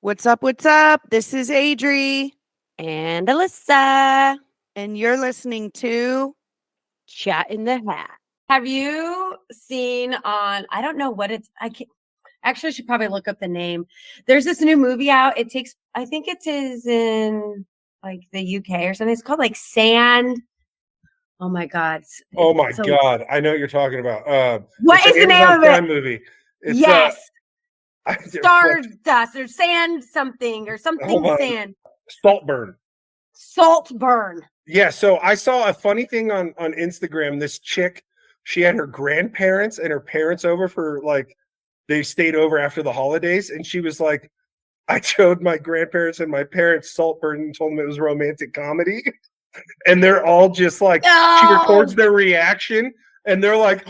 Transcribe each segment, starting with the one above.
What's up? What's up? This is Adri, And Alyssa. and you're listening to Chat in the Hat. Have you seen on, I don't know what it's, I can't, actually I should probably look up the name. There's this new movie out. I think it is in like the UK or something. It's called like Sand. Oh my God. Oh my God. I know what you're talking about. What is the name of it? Movie. It's, yes. Stardust or Sand something or something Sand. Saltburn. Saltburn. Yeah, so I saw a funny thing on Instagram. This chick, she had her grandparents and her parents over for they stayed over after the holidays, and she was like, I showed my grandparents and my parents Saltburn and told them it was romantic comedy. And they're all just like, She records their reaction, and they're like,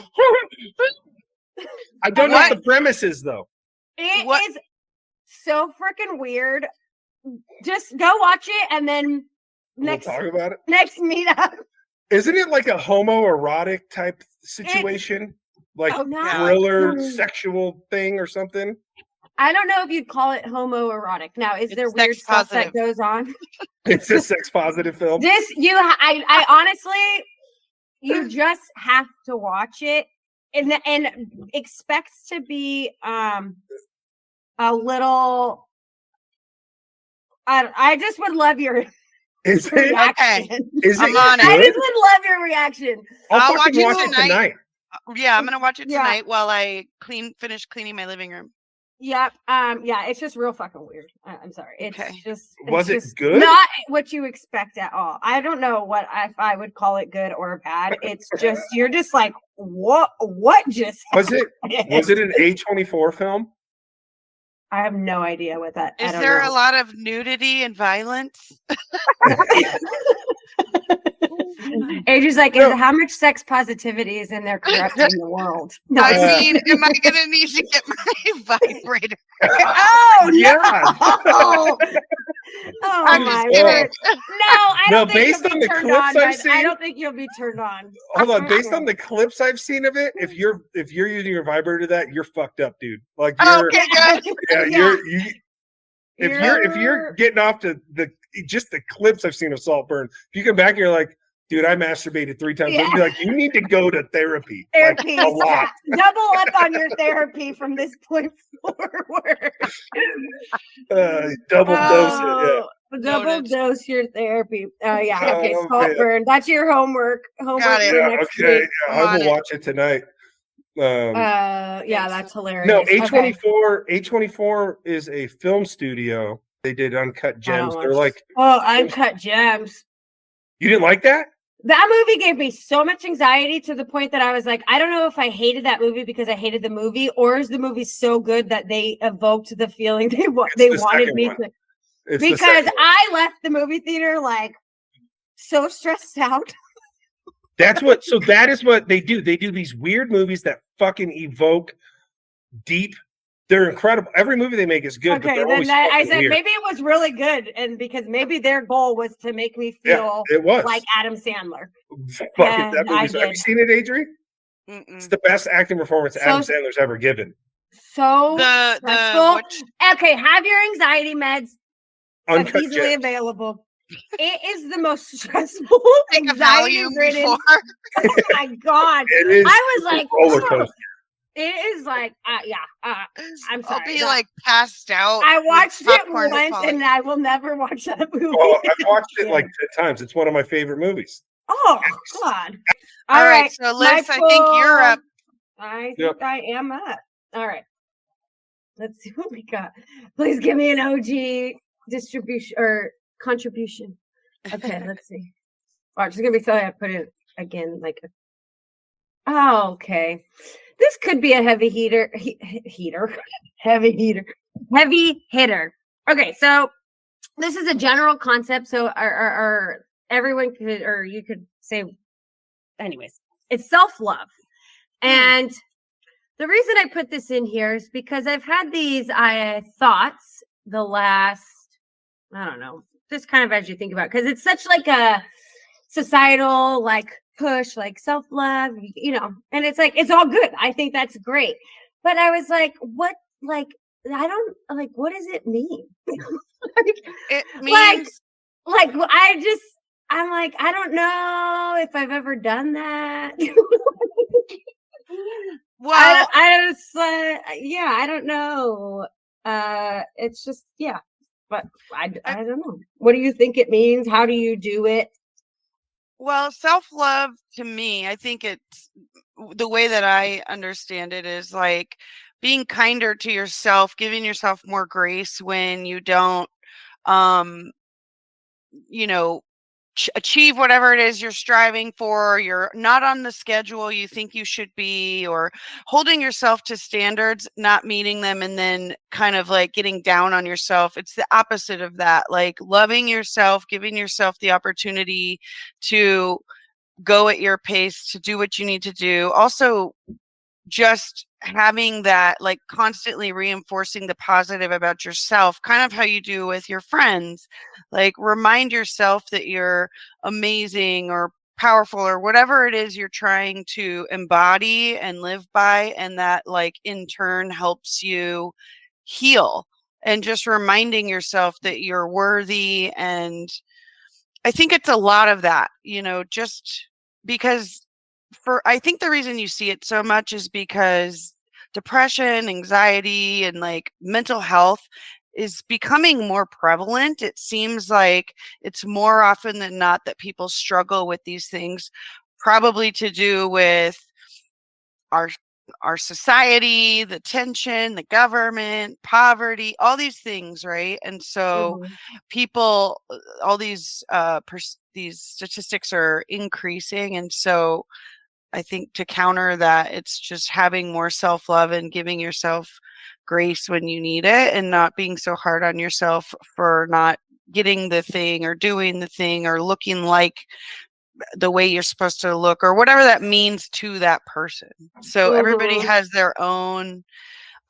I don't know what the premise is, though. It is so freaking weird. Just go watch it, and then we'll talk about it. Next meetup. Isn't it like a homoerotic type situation? Thriller, sexual thing or something? I don't know if you'd call it homoerotic. Now, is there weird stuff that goes on? It's a sex positive film. I honestly, you just have to watch it and expects to be a little. I just would love your reaction. Okay. Is it? I just would love your reaction. I'll watch it tonight. Yeah, I'm gonna watch it tonight while I finish cleaning my living room. Yep. It's just real fucking weird. I'm sorry. It's just Was it good? Not what you expect at all. I don't know if I would call it good or bad. It's just you're just like, what just happened? Was it an A24 film? I have no idea what that is. There a lot of nudity and violence? Adri's like, how much sex positivity is in there corrupting the world? No, I mean, am I going to need to get my vibrator? Oh, yeah. No. Oh, my word. No, I don't think based on the clips I've seen, I don't think you'll be turned on. Hold on, based on the clips I've seen of it, if you're using your vibrator to that, you're fucked up, dude. Like you're if you're getting off to just the clips I've seen of Saltburn, if you come back and you're like, dude, I masturbated 3 times. I'd be like, you need to go to therapy. Therapy. A lot. Double up on your therapy from this point forward. Double dose it. Yeah. Double dose your therapy. Okay, Saltburn. That's your homework. Got it. Yeah, okay. Yeah, I will watch it tonight. That's hilarious. No, A24 is a film studio. They did Uncut Gems. They're like Uncut Gems. You didn't like that? That movie gave me so much anxiety to the point that I was like, I don't know if I hated that movie because I hated the movie, or is the movie so good that they evoked the feeling they wanted me to. Because I left the movie theater like so stressed out. That is what they do. They do these weird movies that fucking evoke deep. They're incredible. Every movie they make is good. Okay, but then I said weird. Maybe it was really good, and because maybe their goal was to make me feel like Adam Sandler. Have you seen it, Adri? It's the best acting performance Adam Sandler's ever given. So stressful. Okay, have your anxiety meds. Uncut easily available. It is the most stressful, anxiety-ridden. Oh my God! I was like, roller coaster. It is like, I'm sorry. I'll be like passed out. I watched it once, and I will never watch that movie. Oh, I've watched it like 10 times. It's one of my favorite movies. Oh God! All right, so Liz, I think you're up. I think I am up. All right, let's see what we got. Please give me an OG distribution or contribution. Okay, let's see. Watch, it's gonna be so I put it again like. Okay. This could be a heavy hitter. Okay, so this is a general concept. So our everyone could, or you could say, anyways, it's self-love. And the reason I put this in here is because I've had these thoughts the last, I don't know, just kind of as you think about it, because it's such like a societal push, self-love, and it's like, it's all good. I think that's great. But I was like, what, I don't like, what does it mean? It like, means like I'm like, I don't know if I've ever done that. well, I just, yeah, I don't know. It's just, yeah, but I don't know. What do you think it means? How do you do it? well, self-love to me, I think it's the way that I understand it is like being kinder to yourself, giving yourself more grace when you don't, um, you know, achieve whatever it is you're striving for, you're not on the schedule you think you should be, or holding yourself to standards, not meeting them, and then kind of like getting down on yourself. It's the opposite of that, like loving yourself, giving yourself the opportunity to go at your pace, to do what you need to do. Also, just having that, like constantly reinforcing the positive about yourself, kind of how you do with your friends. Like remind yourself that you're amazing or powerful or whatever it is you're trying to embody and live by, and that like in turn helps you heal. And just reminding yourself that you're worthy. And I think it's a lot of that, just because I think the reason you see it so much is because depression, anxiety, and like mental health is becoming more prevalent. It seems like it's more often than not that people struggle with these things, probably to do with our our society, the tension, the government, poverty, all these things, right? And so Mhm. people, all these these statistics are increasing, and so I think to counter that, it's just having more self-love and giving yourself grace when you need it, and not being so hard on yourself for not getting the thing or doing the thing or looking like the way you're supposed to look or whatever that means to that person. So everybody Mhm. has their own.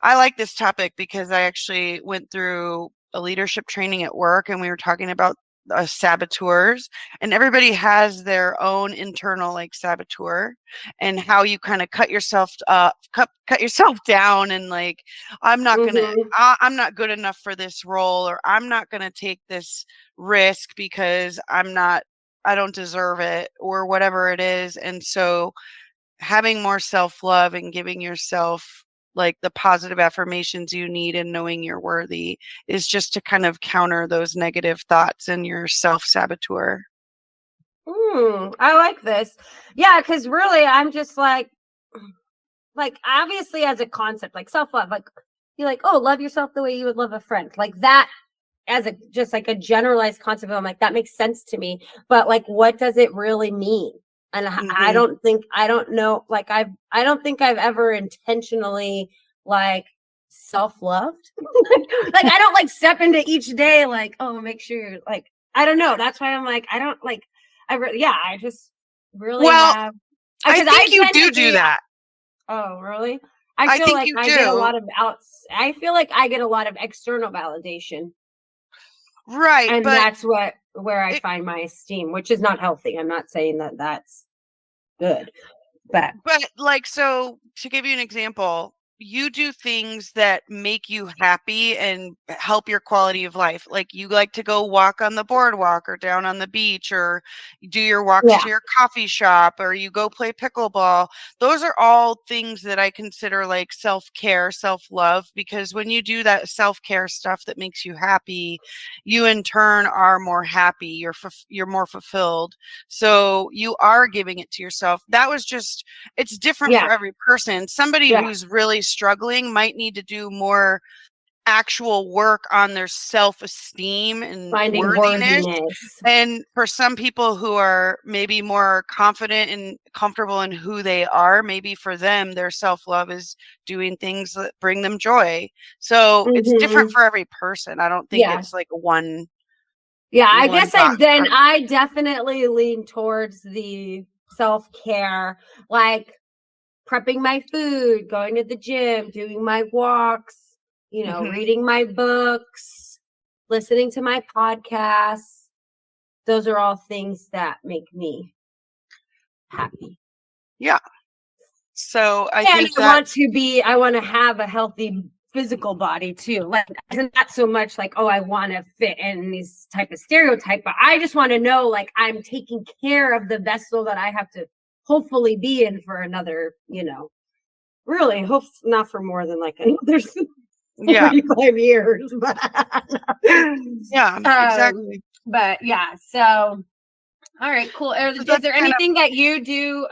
I like this topic because I actually went through a leadership training at work, and we were talking about saboteurs, and everybody has their own internal like saboteur, and how you kind of cut yourself cut yourself down, and like Mhm. I'm not good enough for this role, or I'm not gonna take this risk because I don't deserve it, or whatever it is. And so having more self-love and giving yourself like the positive affirmations you need, and knowing you're worthy, is just to kind of counter those negative thoughts and your self-saboteur. I like this. Yeah, because really, I'm just like obviously as a concept, like self love, like you're like, oh, love yourself the way you would love a friend, like that as a just like a generalized concept. I'm like, that makes sense to me, but like, what does it really mean? And Mhm. I don't know, like I don't think I've ever intentionally like self-loved. Like I don't like step into each day like, oh, make sure you're like, I don't know. That's why I'm like, I don't like, yeah, I just really Well, have, I because think I you tend to do be, that. oh, really? I I feel think like you I get a do. lot of I feel like I get a lot of external validation. Right, And but that's where I it, find my esteem, which is not healthy. I'm not saying that that's good, but but like, so to give you an example, you do things that make you happy and help your quality of life. Like you like to go walk on the boardwalk or down on the beach, or you do your walks yeah, to your coffee shop, or you go play pickleball. Those are all things that I consider like self-care, self-love, because when you do that self-care stuff that makes you happy, you in turn are more happy, you're more fulfilled. So you are giving it to yourself. That was just, it's different yeah, for every person. Somebody yeah, who's really struggling might need to do more actual work on their self-esteem and finding worthiness. worthiness. And for some people who are maybe more confident and comfortable in who they are, maybe for them, their self-love is doing things that bring them joy. So it's different Hmm. for every person. I don't think Yeah, it's like one yeah. I one guess box. I definitely lean towards the self-care, like prepping my food, going to the gym, doing my walks, Mhm. reading my books, listening to my podcasts. Those are all things that make me happy. Yeah. So I And think that I want to have a healthy physical body too. Like, not so much like, oh, I want to fit in these type of stereotype, but I just want to know, like, I'm taking care of the vessel that I have to hopefully be in for another, really hope not for more than like another 45 years. But Yeah, exactly. But yeah, so all right, cool. Is there anything that you do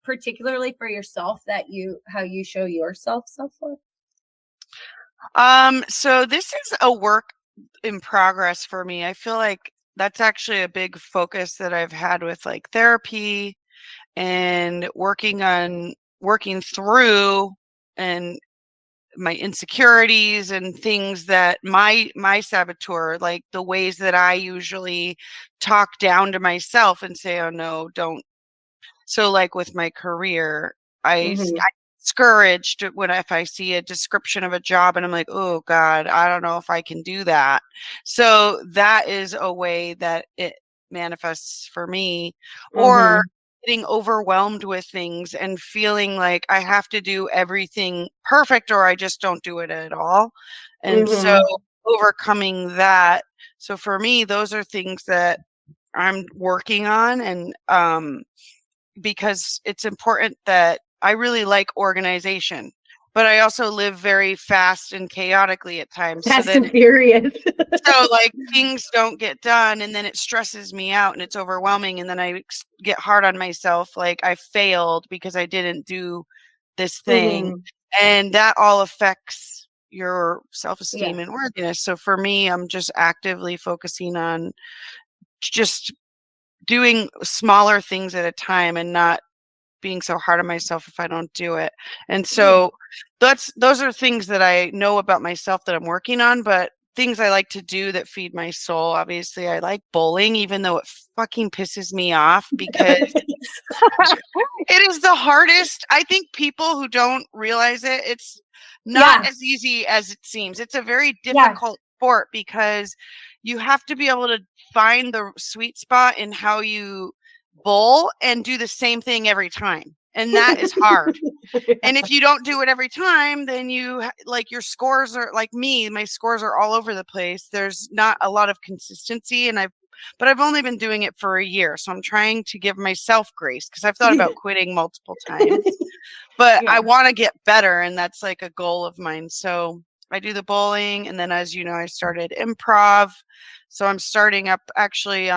particularly for yourself that how you show yourself self-love? So this is a work in progress for me. I feel like that's actually a big focus that I've had with like therapy and working through and my insecurities and things that my saboteur, like the ways that I usually talk down to myself and say, oh no, don't. So like with my career, I discouraged if I see a description of a job and I'm like, oh God, I don't know if I can do that. So that is a way that it manifests for me. Or getting overwhelmed with things and feeling like I have to do everything perfect or I just don't do it at all. And so overcoming that. So for me, those are things that I'm working on, and because it's important that I really like organization, but I also live very fast and chaotically at times. Fast and furious. So like things don't get done and then it stresses me out and it's overwhelming. And then I get hard on myself. Like I failed because I didn't do this thing. And that all affects your self-esteem and worthiness. So for me, I'm just actively focusing on just doing smaller things at a time and not being so hard on myself if I don't do it. And so those are things that I know about myself that I'm working on, but things I like to do that feed my soul. Obviously, I like bowling, even though it fucking pisses me off because it is the hardest. I think people who don't realize it, it's not as easy as it seems. It's a very difficult sport because you have to be able to find the sweet spot in how you bowl and do the same thing every time. And that is hard. And if you don't do it every time, then you like your scores are like me, my scores are all over the place. There's not a lot of consistency but I've only been doing it for a year. So I'm trying to give myself grace because I've thought about quitting multiple times, but I want to get better. And that's like a goal of mine. So I do the bowling. And then, as you know, I started improv. So I'm starting up actually,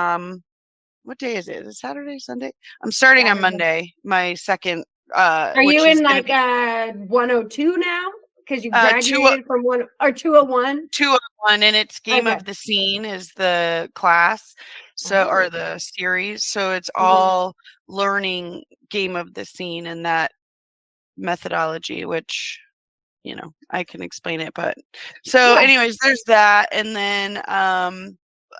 what day is it? Is it Saturday, Sunday? I'm starting on Monday, my second. Are you in like 102 now? Because you graduated from 201? 201, and it's Game of the Scene is the class, so or the series. So it's all learning Game of the Scene and that methodology, which I can explain it. But so, anyways, there's that, and then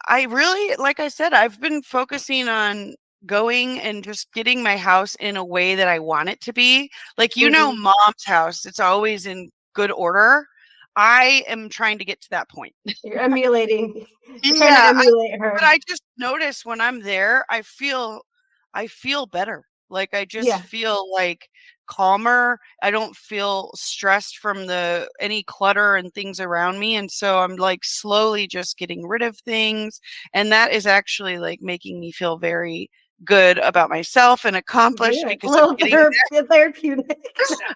I really, like I said, I've been focusing on going and just getting my house in a way that I want it to be. Like, mom's house, it's always in good order. I am trying to get to that point. You're emulating. You're trying to emulate her. But I just notice when I'm there, I feel better. Like I just feel like calmer. I don't feel stressed from any clutter and things around me. And so I'm like slowly just getting rid of things. And that is actually like making me feel very good about myself and accomplished because I'm getting therapeutic.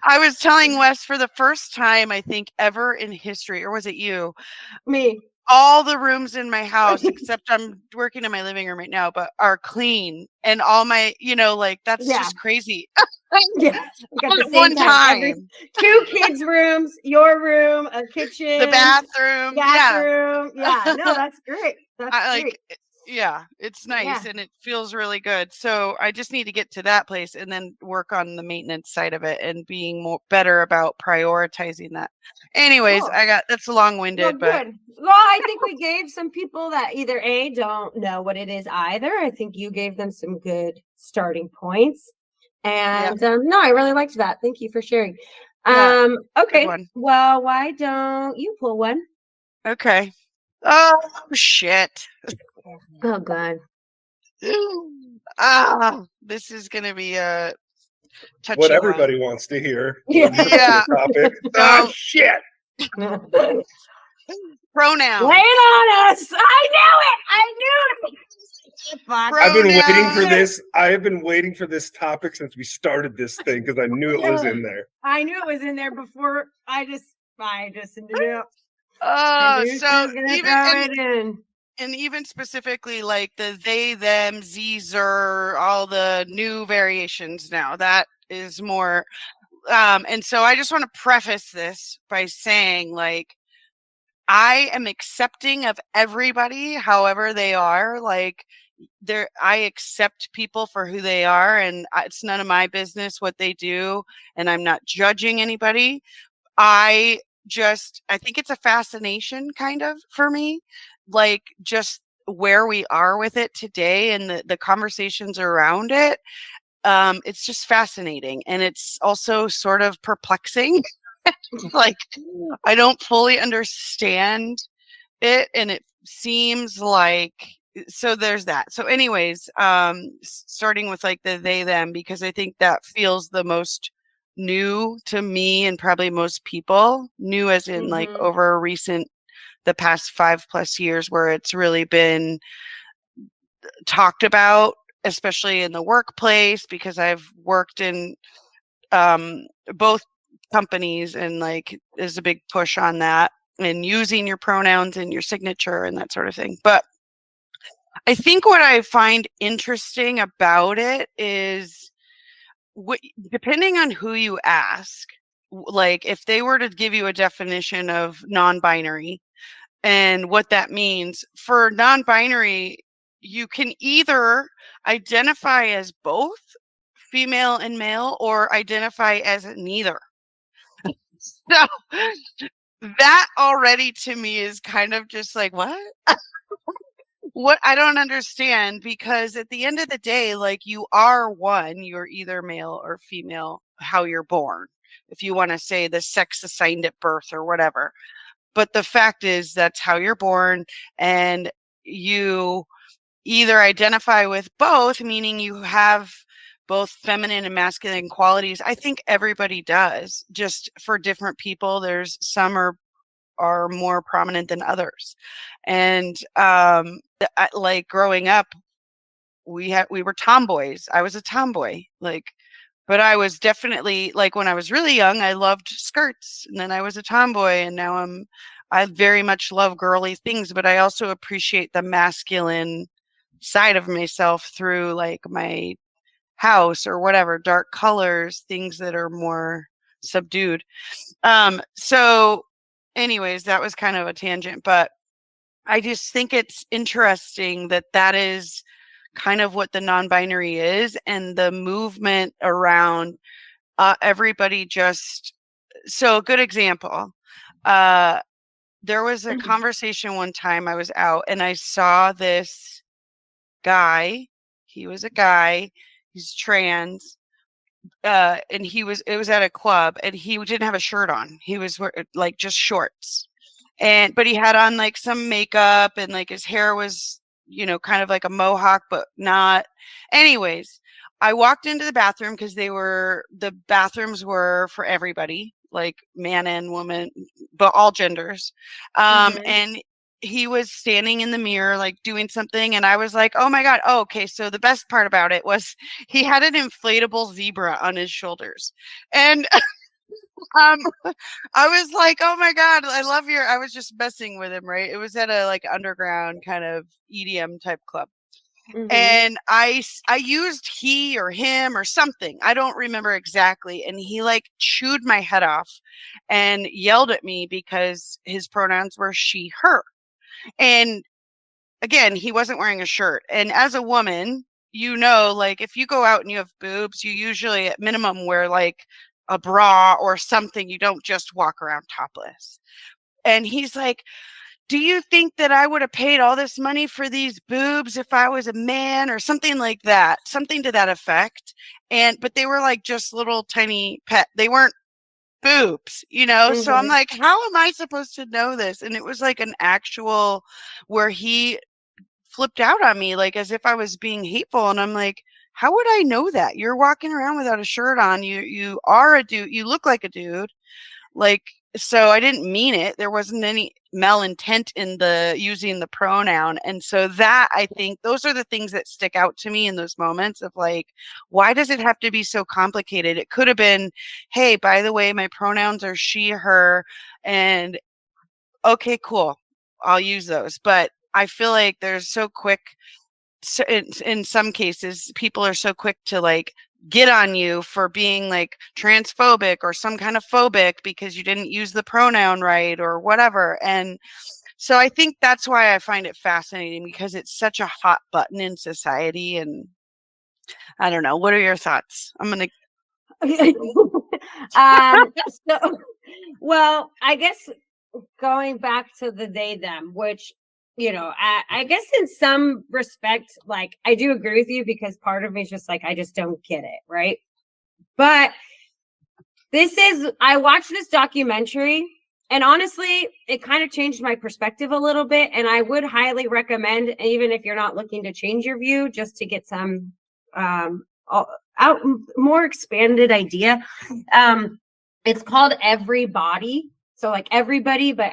I was telling Wes for the first time, I think ever in history, or was it you? Me. All the rooms in my house, except I'm working in my living room right now, but are clean. And all my, like that's just crazy. At one time. 2 kids' rooms, your room, a kitchen, the bathroom. Yeah. No, that's great. That's great. It's nice and it feels really good. So I just need to get to that place and then work on the maintenance side of it and being better about prioritizing that. Anyways, cool. That's long-winded, but good. Well, I think we gave some people that either don't know what it is either. I think you gave them some good starting points. And no, I really liked that. Thank you for sharing. Okay. Well, why don't you pull one? Okay. Oh shit. Oh God. This is gonna be a touchy what everybody one. wants to hear. Yeah. Topic. Oh shit. Pronouns. Lay it on us. I knew it. I knew it. Fuck. I've been waiting for Pronouns. this. I have been waiting for this topic since we started this thing because I knew it was in there. I knew it was in there before. I just knew. Oh, She so was gonna even throw it in. and even specifically like the they, them, ze, zer, all the new variations now. That is more and so I just want to preface this by saying, like, I am accepting of everybody, however they are. Like, I accept people for who they are, and it's none of my business what they do, and I'm not judging anybody. I think it's a fascination kind of for me, like just where we are with it today and the conversations around it. It's just fascinating, and it's also sort of perplexing. Like, I don't fully understand it, and it seems like, so there's that. So anyways, starting with like the they, them, because I think that feels the most new to me and probably most people, new as in like over the past 5+ years, where it's really been talked about, especially in the workplace, because I've worked in both companies, and like there's a big push on that and using your pronouns in your signature and that sort of thing. But I think what I find interesting about it is depending on who you ask, like if they were to give you a definition of non-binary and what that means for non-binary, you can either identify as both female and male or identify as neither. So that already to me is kind of just like, what? What? I don't understand, because at the end of the day, like, you are one, you're either male or female, how you're born, if you want to say the sex assigned at birth or whatever. But the fact is that's how you're born, and you either identify with both, meaning you have both feminine and masculine qualities. I think everybody does, just for different people. There's some are more prominent than others. And like growing up, we were tomboys. I was a tomboy, like, but I was definitely, like, when I was really young, I loved skirts, and then I was a tomboy, and now I very much love girly things, but I also appreciate the masculine side of myself through like my house or whatever, dark colors, things that are more subdued. So anyways, that was kind of a tangent, but I just think it's interesting that that is kind of what the non-binary is, and the movement around everybody just, so a good example, there was a conversation one time I was out and I saw this guy. He was a guy, he's trans, and it was at a club, and he didn't have a shirt on. He was like just shorts, but he had on like some makeup, and like his hair was, kind of like a mohawk, but not. Anyways, I walked into the bathroom because the bathrooms were for everybody, like man and woman, but all genders. And he was standing in the mirror, like doing something. And I was like, oh my God. Oh, okay. So the best part about it was he had an inflatable zebra on his shoulders. And I was like, oh my God, I was just messing with him, right? It was at a like underground kind of EDM type club. And I used he or him or something. I don't remember exactly. And he like chewed my head off and yelled at me because his pronouns were she, her. And again, he wasn't wearing a shirt. And as a woman, like if you go out and you have boobs, you usually at minimum wear like a bra or something. You don't just walk around topless. And he's like, do you think that I would have paid all this money for these boobs if I was a man, or something like that, something to that effect? But they were like just little tiny they weren't boobs, So I'm like, how am I supposed to know this? And it was like an actual where he flipped out on me, like as if I was being hateful. And I'm like, how would I know that? You're walking around without a shirt on. You are a dude. You look like a dude. Like, so I didn't mean it. There wasn't any malintent in the using the pronoun. And so that, I think those are the things that stick out to me in those moments of like, why does it have to be so complicated? It could have been, hey, by the way, my pronouns are she, her, and okay, cool. I'll use those. But I feel like there's so quick, so in some cases, people are so quick to like get on you for being like transphobic or some kind of phobic because you didn't use the pronoun right or whatever. And so I think that's why I find it fascinating, because it's such a hot button in society. And I don't know. What are your thoughts? I'm going to. So, well, I guess going back to the they them, which, you know, I guess in some respect, like, I do agree with you, because part of me is just like, I just don't get it, right? But I watched this documentary, and honestly, it kind of changed my perspective a little bit, and I would highly recommend, even if you're not looking to change your view, just to get some out more expanded idea. It's called Everybody. So like everybody, but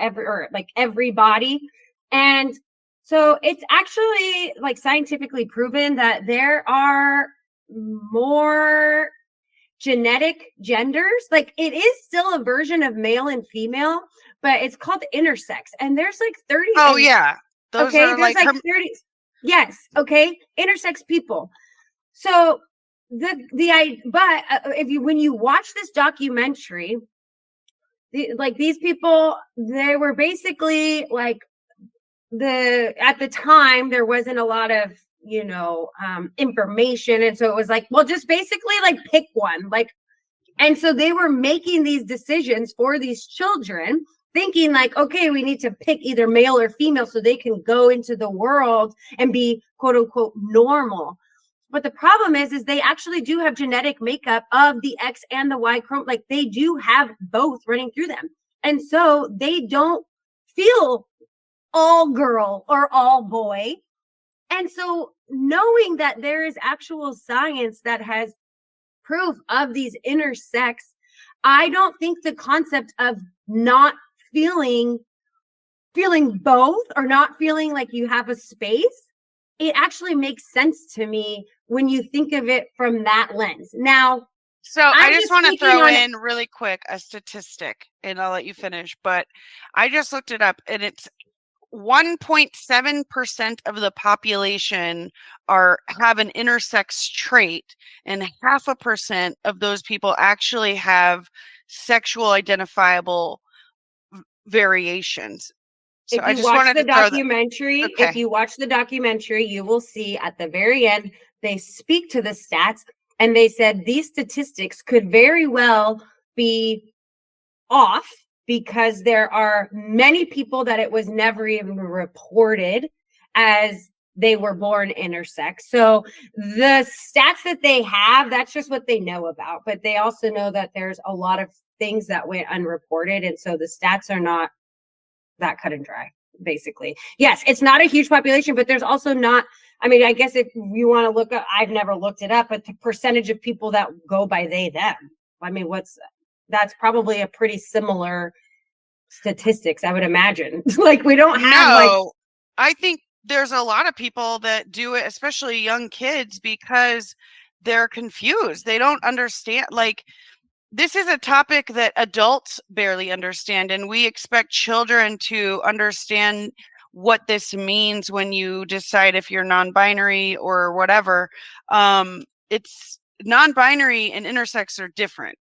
everybody. And so it's actually like scientifically proven that there are more genetic genders. Like, it is still a version of male and female, but it's called intersex. And there's like 30. Oh, yeah. Those okay, are there's like 30. Yes. Okay. Intersex people. So but when you watch this documentary, these people, they were basically like, at the time there wasn't a lot of, information, and so it was like, well, just basically like pick one, like, and so they were making these decisions for these children, thinking like, okay, we need to pick either male or female so they can go into the world and be quote unquote normal. But the problem is they actually do have genetic makeup of the X and the Y chromosome. Like, they do have both running through them. And so they don't feel all girl or all boy. And so knowing that there is actual science that has proof of these intersex, I don't think the concept of not feeling both, or not feeling like you have a space, it actually makes sense to me when you think of it from that lens. Now, so I just want to throw in really quick a statistic, and I'll let you finish, but I just looked it up, and it's 1.7% of the population have an intersex trait, and 0.5% of those people actually have sexual identifiable variations. So if you watch the documentary, if you watch the documentary, you will see at the very end, they speak to the stats, and they said these statistics could very well be off, because there are many people that it was never even reported as they were born intersex. So the stats that they have, that's just what they know about. But they also know that there's a lot of things that went unreported. And so the stats are not that cut and dry, basically. Yes, it's not a huge population, but there's also not, I mean, I guess if you want to look up, I've never looked it up, but the percentage of people that go by they, them, I mean, that's probably a pretty similar statistics, I would imagine. Like, we don't have I think there's a lot of people that do it, especially young kids, because they're confused. They don't understand. Like, this is a topic that adults barely understand, and we expect children to understand what this means when you decide if you're non-binary or whatever. It's non-binary and intersex are different.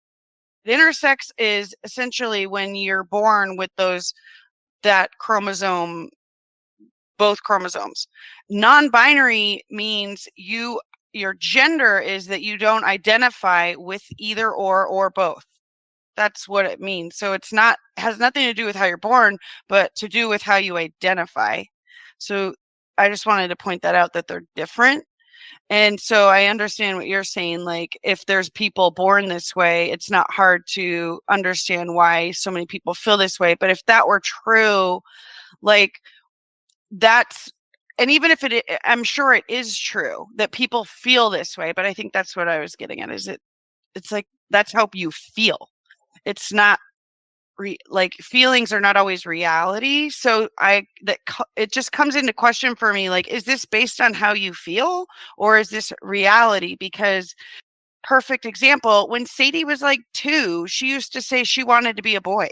The intersex is essentially when you're born with that chromosome, both chromosomes. Non-binary means your gender is that you don't identify with either or both. That's what it means. So has nothing to do with how you're born, but to do with how you identify. So I just wanted to point that out, that they're different. And so I understand what you're saying. Like, if there's people born this way, it's not hard to understand why so many people feel this way. But if that were true, like, and even if I'm sure it is true that people feel this way, but I think that's what I was getting at, is it's like, that's how you feel. It's not like feelings are not always reality. So it just comes into question for me, like, is this based on how you feel, or is this reality? Because perfect example, when Sadie was like 2, she used to say she wanted to be a boy.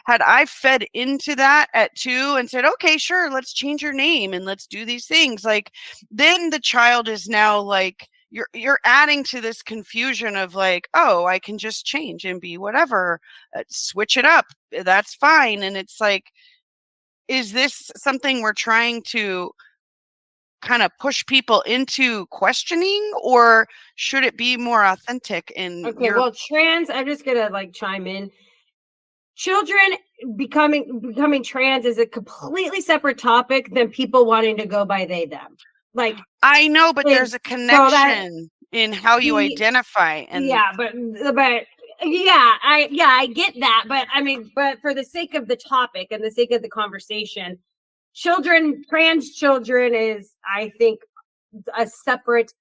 Had I fed into that at 2 and said, okay, sure, let's change your name and let's do these things, like, then the child is now like, you're adding to this confusion of like, oh, I can just change and be whatever, switch it up, that's fine. And it's like, is this something we're trying to kind of push people into questioning, or should it be more authentic in Okay, well, trans, I'm just gonna like chime in. Children becoming trans is a completely separate topic than people wanting to go by they them. Like, I know, but there's a connection in how you identify. And yeah, but yeah, I get that. But I mean, but for the sake of the topic and the sake of the conversation, trans children is, I think, a separate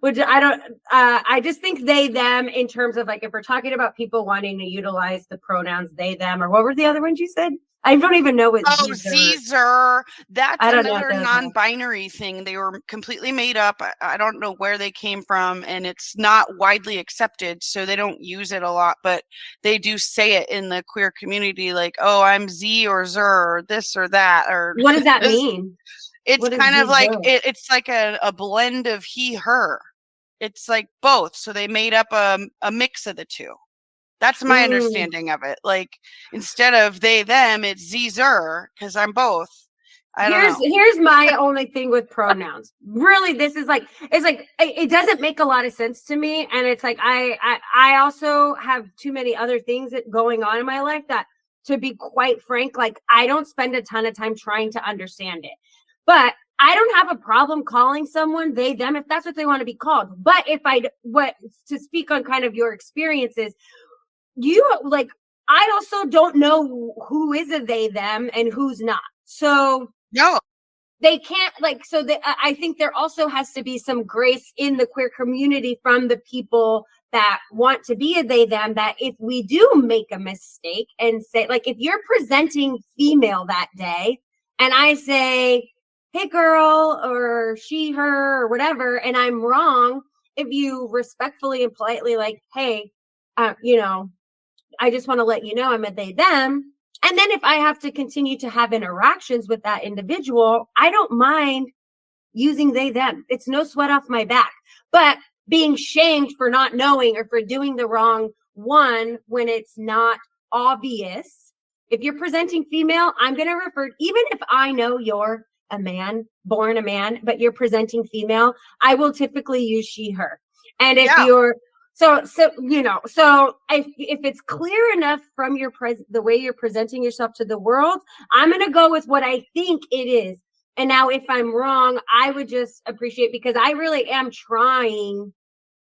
which I just think they them, in terms of like, if we're talking about people wanting to utilize the pronouns they them, or what were the other ones you said? I don't even know what Caesar. That's another know non-binary thing. They were completely made up. I don't know where they came from, and it's not widely accepted, so they don't use it a lot, but they do say it in the queer community, like, oh, I'm Z or Zer or this or that. Or what does that mean? It's kind of like it's like a blend of he, her. It's like both. So they made up a mix of the two. That's my understanding of it. Like, instead of they, them, it's ze, zer, because I'm both. I don't know. Here's my only thing with pronouns. Really, this is like, it's like, it doesn't make a lot of sense to me. And it's like, I also have too many other things going on in my life that, to be quite frank, like, I don't spend a ton of time trying to understand it. But I don't have a problem calling someone they, them, if that's what they want to be called. But to speak on kind of your experiences, I also don't know who is a they, them, and who's not. So no, they can't, like, so I think there also has to be some grace in the queer community from the people that want to be a they, them, that if we do make a mistake and say, like, if you're presenting female that day and I say, hey girl, or she, her, or whatever, and I'm wrong, if you respectfully and politely, like, hey, I just want to let you know I'm a they, them. And then if I have to continue to have interactions with that individual, I don't mind using they, them. It's no sweat off my back. But being shamed for not knowing or for doing the wrong one when it's not obvious. If you're presenting female, I'm going to refer, even if I know you're a man, born a man, but you're presenting female, I will typically use she, her. And if you're, so if it's clear enough from the way you're presenting yourself to the world, I'm going to go with what I think it is. And now if I'm wrong, I would just appreciate, because I really am trying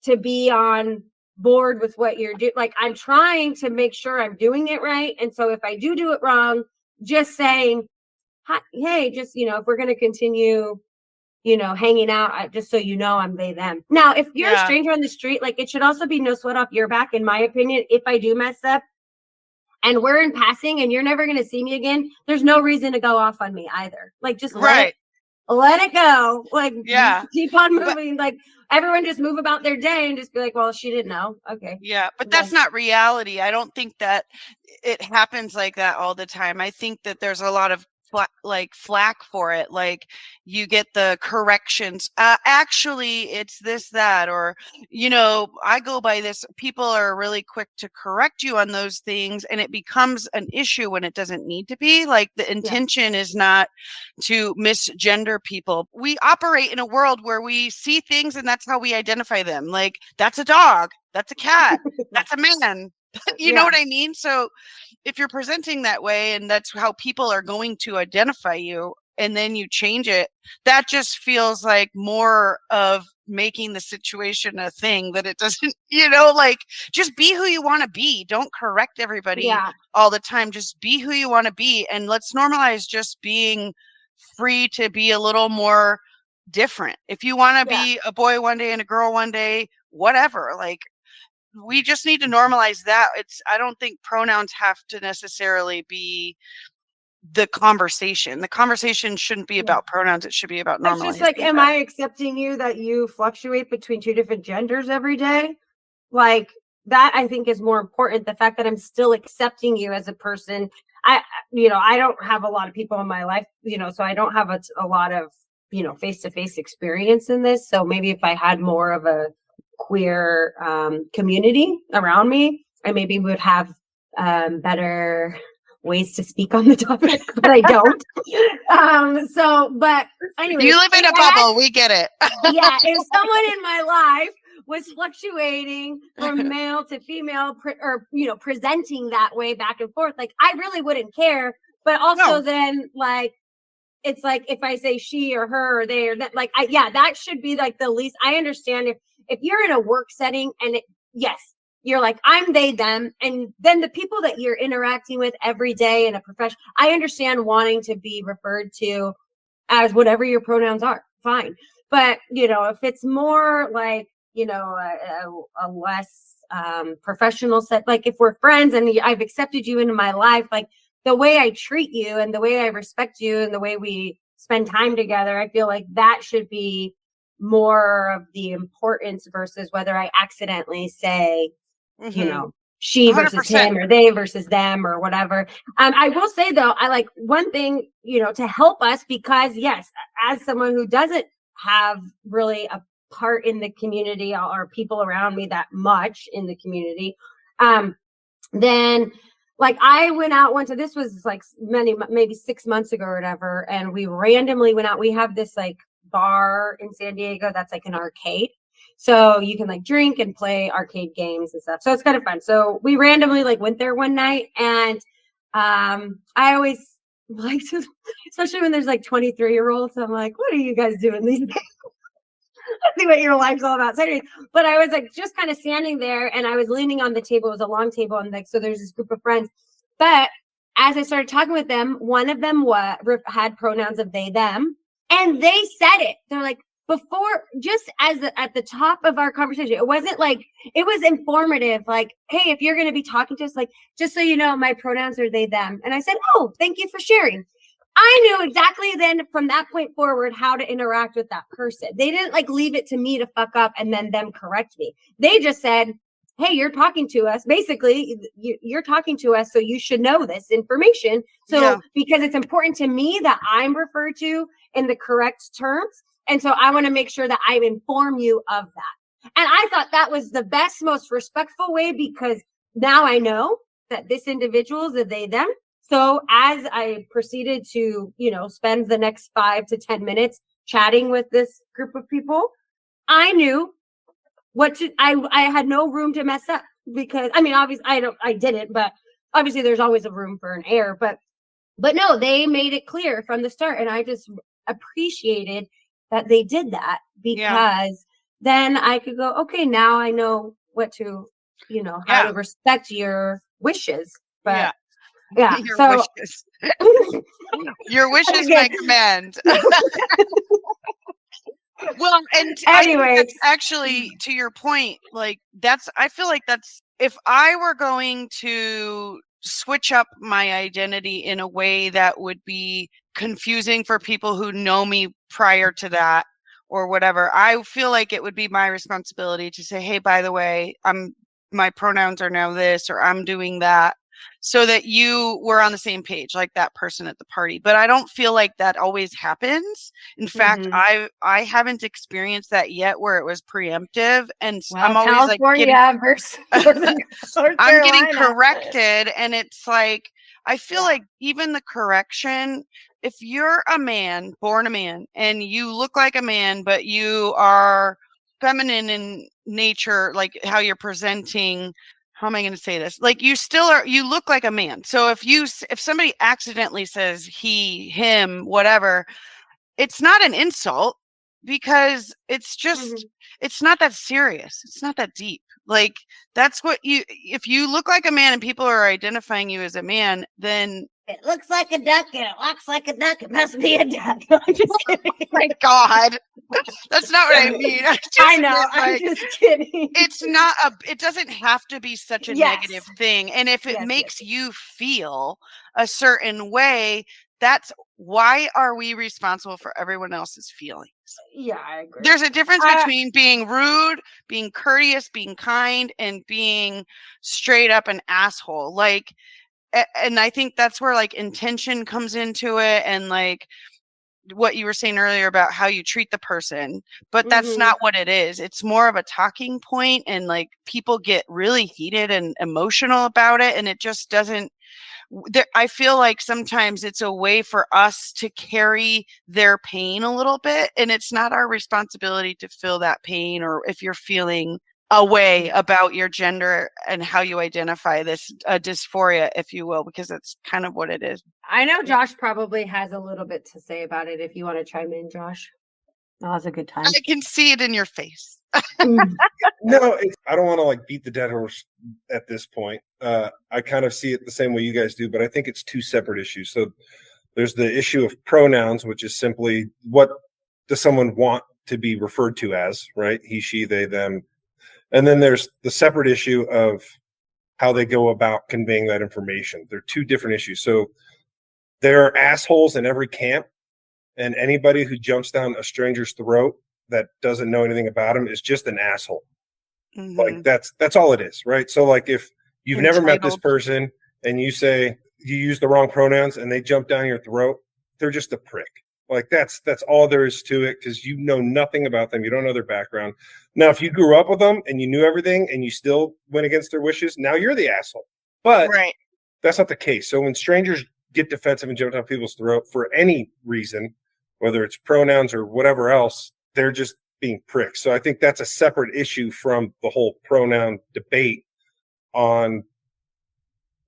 to be on board with what you're doing. Like, I'm trying to make sure I'm doing it right. And so if I do it wrong, just saying, hi, hey, just, if we're going to continue, hanging out, just so you know, I'm they, them. Now, if you're a stranger on the street, like, it should also be no sweat off your back, in my opinion. If I do mess up and we're in passing and you're never going to see me again, there's no reason to go off on me either. Like, just let it go. Like, keep on moving. Like, everyone just move about their day and just be like, well, she didn't know. Okay. Yeah, but that's not reality. I don't think that it happens like that all the time. I think that there's a lot of flack for it. Like, you get the corrections. Actually, it's this, that, or, I go by this. People are really quick to correct you on those things, and it becomes an issue when it doesn't need to be. Like, the intention is not to misgender people. We operate in a world where we see things and that's how we identify them. Like, that's a dog, that's a cat, that's a man. You know what I mean? So if you're presenting that way and that's how people are going to identify you, and then you change it, that just feels like more of making the situation a thing that it doesn't, like, just be who you want to be. Don't correct everybody all the time. Just be who you want to be. And let's normalize just being free to be a little more different. If you want to be a boy one day and a girl one day, whatever, like, we just need to normalize that. I don't think pronouns have to necessarily be the conversation. The conversation shouldn't be about pronouns. It should be about normalizing. It's just like, am I accepting you that you fluctuate between two different genders every day? Like that, I think is more important. The fact that I'm still accepting you as a person. I don't have a lot of people in my life, so I don't have a lot of, face-to-face experience in this. So maybe if I had more of a queer community around me, I maybe would have better ways to speak on the topic, but I don't. But anyway, you live in a bubble. We get it. Yeah, if someone in my life was fluctuating from male to female, presenting that way back and forth, like I really wouldn't care. But also then, like, it's like if I say she or her or they or that, like, that should be like the least. I understand if you're in a work setting and you're like, I'm they, them. And then the people that you're interacting with every day in a profession, I understand wanting to be referred to as whatever your pronouns are. Fine. But, if it's more like, a less professional set, like if we're friends and I've accepted you into my life, like the way I treat you and the way I respect you and the way we spend time together, I feel like that should be more of the importance versus whether I accidentally say, she versus 100%. Him or they versus them or whatever. I will say though, I like one thing, to help us, because yes, as someone who doesn't have really a part in the community or people around me that much in the community, then like I went out once, this was like maybe 6 months ago or whatever, and we randomly went out. We have this like bar in San Diego that's like an arcade. So you can like drink and play arcade games and stuff. So it's kind of fun. So we randomly like went there one night, and I always like to, especially when there's like 23-year-olds, I'm like, what are you guys doing these days? Let's see what your life's all about. So anyway, but I was like just kind of standing there, and I was leaning on the table. It was a long table, and like so there's this group of friends. But as I started talking with them, one of them had pronouns of they, them, and they said it. They're like, before, just at the top of our conversation, it wasn't like, it was informative. Like, hey, if you're going to be talking to us, like, just so you know, my pronouns are they, them. And I said, oh, thank you for sharing. I knew exactly then from that point forward how to interact with that person. They didn't like leave it to me to fuck up and then them correct me. They just said, hey, you're talking to us. Basically, you're talking to us, so you should know this information. So because it's important to me that I'm referred to in the correct terms. And so I want to make sure that I inform you of that. And I thought that was the best, most respectful way, because now I know that this individual is a they, them. So as I proceeded to, spend the next 5 to 10 minutes chatting with this group of people, I knew I had no room to mess up, because I mean, obviously I didn't, but obviously there's always a room for an error, but no, they made it clear from the start. And I just appreciated that they did that, because then I could go, okay, now I know what to, how to respect your wishes. But your wishes. Your wish is my command. Well, and anyway, actually, to your point, like I feel like that's, if I were going to switch up my identity in a way that would be confusing for people who know me prior to that or whatever, I feel like it would be my responsibility to say, hey, by the way, my pronouns are now this, or I'm doing that, so that you were on the same page, like that person at the party. But I don't feel like that always happens. In fact, I haven't experienced that yet, where it was preemptive, and I'm always California versus I'm getting corrected, and it's like, I feel like even the correction, if you're a man, born a man, and you look like a man, but you are feminine in nature, like how you're presenting, how am I going to say this? Like you look like a man. So if somebody accidentally says he, him, whatever, it's not an insult, because it's just, it's not that serious. It's not that deep. Like that's what if you look like a man and people are identifying you as a man, then it looks like a duck and it walks like a duck. It must be a duck. I'm just kidding. Oh my God. That's not what I mean. I know. Meant, I'm just kidding. It doesn't have to be such a negative thing. And if it makes you feel a certain way, why are we responsible for everyone else's feelings? Yeah, I agree. There's a difference between being rude, being courteous, being kind, and being straight up an asshole. Like, and I think that's where like intention comes into it, and like what you were saying earlier about how you treat the person, but that's not what it is. It's more of a talking point, and like people get really heated and emotional about it, and it just doesn't. I feel like sometimes it's a way for us to carry their pain a little bit, and it's not our responsibility to feel that pain, or if you're feeling a way about your gender and how you identify this dysphoria, if you will, because that's kind of what it is. I know Josh probably has a little bit to say about it. If you want to chime in, Josh. That was a good time. I can see it in your face. No, I don't want to like beat the dead horse at this point. I kind of see it the same way you guys do, but I think it's two separate issues. So there's the issue of pronouns, which is simply what does someone want to be referred to as, right? He, she, they, them. And then there's the separate issue of how they go about conveying that information. They're two different issues. So there are assholes in every camp, and anybody who jumps down a stranger's throat that doesn't know anything about him is just an asshole. Like that's all it is, right? So like if you've never met this person and you say you use the wrong pronouns and they jump down your throat, they're just a prick. Like that's all there is to it, because you know nothing about them. You don't know their background. Now, if you grew up with them and you knew everything and you still went against their wishes, now you're the asshole. But that's not the case. So when strangers get defensive and jump down people's throat for any reason, whether it's pronouns or whatever else, they're just being pricks. So I think that's a separate issue from the whole pronoun debate on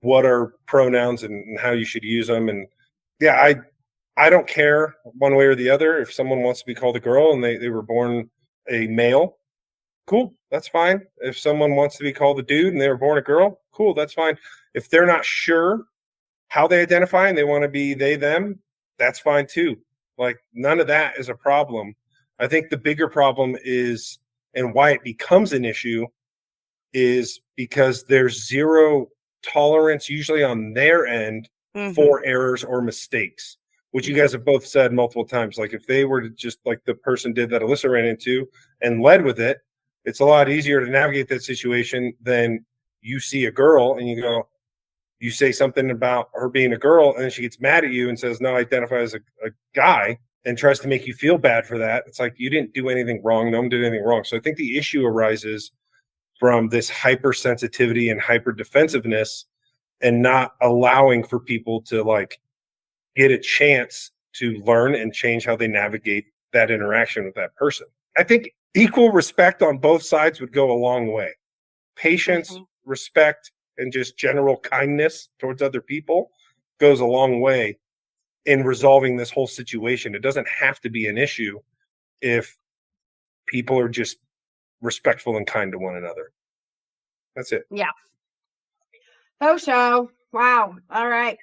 what are pronouns and how you should use them. And yeah, I don't care one way or the other. If someone wants to be called a girl and they were born a male, cool, that's fine. If someone wants to be called a dude and they were born a girl, cool, that's fine. If they're not sure how they identify and they want to be they, them, that's fine too. Like none of that is a problem. I think the bigger problem is, and why it becomes an issue, is because there's zero tolerance usually on their end for errors or mistakes, which you guys have both said multiple times. Like if they were to just like the person did that Alyssa ran into and led with it, it's a lot easier to navigate that situation than you see a girl and you say something about her being a girl and then she gets mad at you and says, no, I identify as a guy, and tries to make you feel bad for that. It's like, you didn't do anything wrong. No one did anything wrong. So I think the issue arises from this hypersensitivity and hyper defensiveness and not allowing for people to like get a chance to learn and change how they navigate that interaction with that person. I think equal respect on both sides would go a long way. Patience, respect, and just general kindness towards other people goes a long way in resolving this whole situation. It doesn't have to be an issue if people are just respectful and kind to one another. That's it. Yeah. Oh, show. Wow. All right.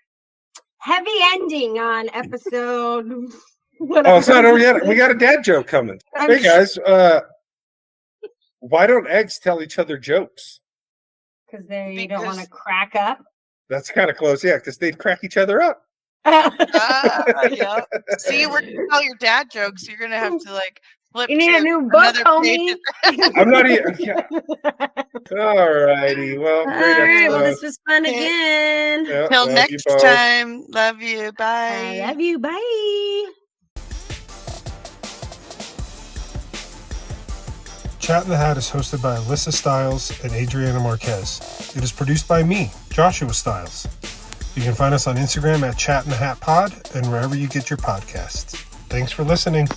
Heavy ending on episode. Oh, it's not over yet. We got a dad joke coming. Hey guys, why don't eggs tell each other jokes? Because you don't want to crack up. That's kind of close, yeah. Because they'd crack each other up. Yeah. See, we're gonna tell your dad jokes. So you're gonna have to like flip. You need a new book, homie. I'm not even. Yeah. All righty. Well, great episode. Well, this was fun again. Yeah, till next time. Love you. Bye. I love you. Bye. Chat in the Hat is hosted by Alyssa Stiles and Adriana Marquez. It is produced by me, Joshua Stiles. You can find us on Instagram at Chat in the Hat Pod and wherever you get your podcasts. Thanks for listening.